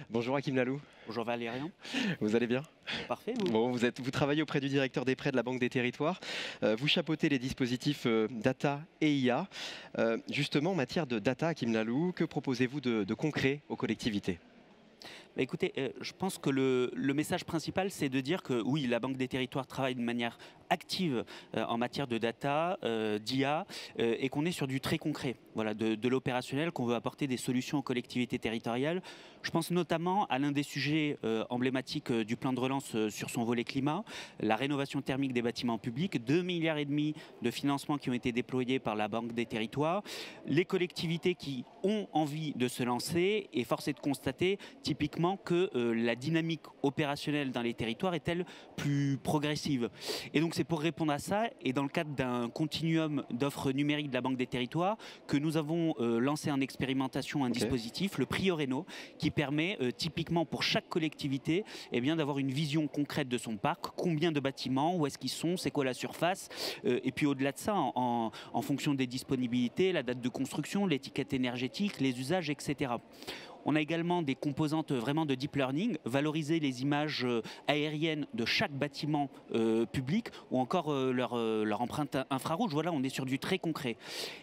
Bonjour Hakim Lalou, Bonjour Valérien, vous allez bien? parfait vous? Bon, vous travaillez auprès du directeur des prêts de la Banque des Territoires. Vous chapeautez les dispositifs data et IA. Justement, en matière de data, Hakim Lalou, que proposez-vous de concret aux collectivités? Bah, écoutez, je pense que le message principal, c'est de dire que oui, la Banque des Territoires travaille de manière active en matière de data, d'IA, et qu'on est sur du très concret, voilà, de l'opérationnel, qu'on veut apporter des solutions aux collectivités territoriales. Je pense notamment à l'un des sujets emblématiques du plan de relance sur son volet climat, la rénovation thermique des bâtiments publics, 2,5 milliards de financements qui ont été déployés par la Banque des Territoires. Les collectivités qui ont envie de se lancer, et force est de constater typiquement que la dynamique opérationnelle dans les territoires est-elle plus progressive. Et donc c'est pour répondre à ça, et dans le cadre d'un continuum d'offres numériques de la Banque des Territoires, que nous avons lancé en expérimentation un dispositif, le Prioréno, qui permet typiquement pour chaque collectivité d'avoir une vision concrète de son parc, combien de bâtiments, où est-ce qu'ils sont, c'est quoi la surface, et puis au-delà de ça, en fonction des disponibilités, la date de construction, l'étiquette énergétique, les usages, etc. On a également des composantes vraiment de deep learning, valoriser les images aériennes de chaque bâtiment public ou encore leur empreinte infrarouge. Voilà, on est sur du très concret.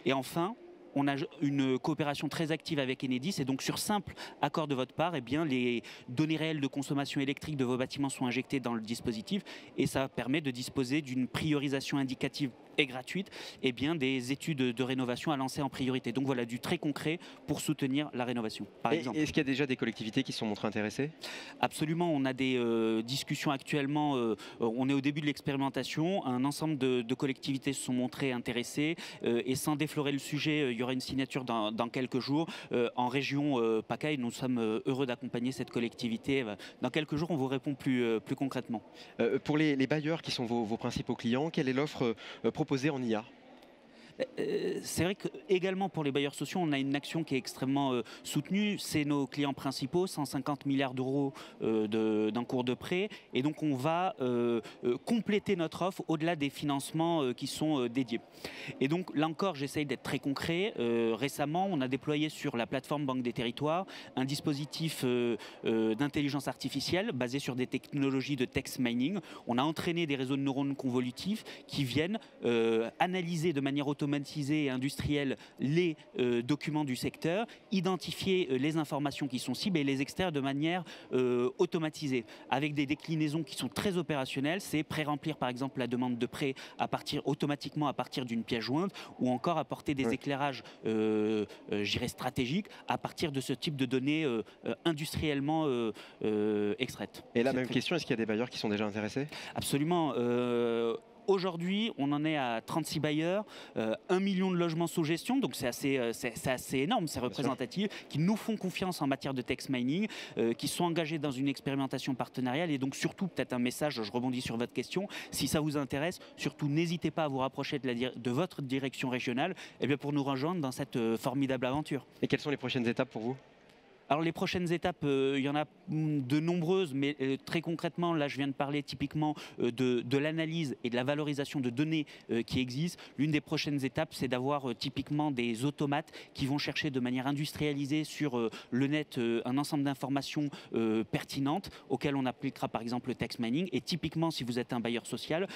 Et enfin, on a une coopération très active avec Enedis, et donc sur simple accord de votre part, les données réelles de consommation électrique de vos bâtiments sont injectées dans le dispositif, et ça permet de disposer d'une priorisation indicative et gratuite des études de rénovation à lancer en priorité. Donc voilà, du très concret pour soutenir la rénovation, par exemple. Est-ce qu'il y a déjà des collectivités qui se sont montrées intéressées? Absolument, on a des discussions actuellement, on est au début de l'expérimentation, un ensemble de collectivités se sont montrées intéressées, et sans déflorer le sujet, il y aura une signature dans quelques jours. En région PACA, nous sommes heureux d'accompagner cette collectivité. Dans quelques jours, on vous répond plus concrètement. Pour les bailleurs qui sont vos principaux clients, quelle est l'offre proposée en IA? C'est vrai que également pour les bailleurs sociaux, on a une action qui est extrêmement soutenue. C'est nos clients principaux, 150 milliards d'euros d'encours de prêt. Et donc on va compléter notre offre au-delà des financements qui sont dédiés. Et donc là encore, j'essaye d'être très concret. Récemment, on a déployé sur la plateforme Banque des Territoires un dispositif d'intelligence artificielle basé sur des technologies de text mining. On a entraîné des réseaux de neurones convolutifs qui viennent analyser de manière automatisée et industrielle les documents du secteur, identifier les informations qui sont cibles et les extraire de manière automatisée, avec des déclinaisons qui sont très opérationnelles. C'est pré-remplir par exemple la demande de prêt automatiquement à partir d'une pièce jointe, ou encore apporter des éclairages stratégiques à partir de ce type de données industriellement extraites. Et la même question, est-ce qu'il y a des bailleurs qui sont déjà intéressés? Absolument. Aujourd'hui, on en est à 36 bailleurs, 1 million de logements sous gestion, donc c'est assez énorme, c'est représentatif, qui nous font confiance en matière de text mining, qui sont engagés dans une expérimentation partenariale. Et donc surtout, peut-être un message, je rebondis sur votre question, si ça vous intéresse, surtout n'hésitez pas à vous rapprocher de votre direction régionale pour nous rejoindre dans cette formidable aventure. Et quelles sont les prochaines étapes pour vous? Alors les prochaines étapes, il y en a de nombreuses, mais très concrètement, là je viens de parler typiquement de l'analyse et de la valorisation de données qui existent. L'une des prochaines étapes, c'est d'avoir typiquement des automates qui vont chercher de manière industrialisée sur le net un ensemble d'informations pertinentes auxquelles on appliquera par exemple le text mining. Et typiquement, si vous êtes un bailleur social,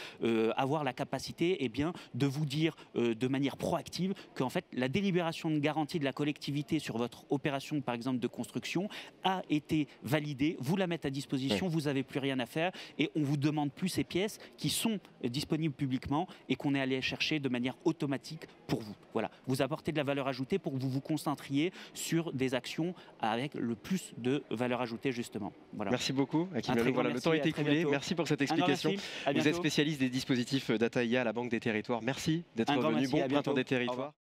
avoir la capacité de vous dire de manière proactive qu'en fait la délibération de garantie de la collectivité sur votre opération par exemple de construction a été validée, vous la mettez à disposition, vous n'avez plus rien à faire, et on vous demande plus ces pièces qui sont disponibles publiquement et qu'on est allé chercher de manière automatique pour vous. Voilà, vous apportez de la valeur ajoutée pour que vous vous concentriez sur des actions avec le plus de valeur ajoutée justement. Voilà. Merci beaucoup, Hakim Lalou. Voilà, le temps est écoulé. Merci pour cette explication. Vous êtes spécialiste des dispositifs Data IA à la Banque des Territoires. Merci d'être venu. Bon printemps des territoires.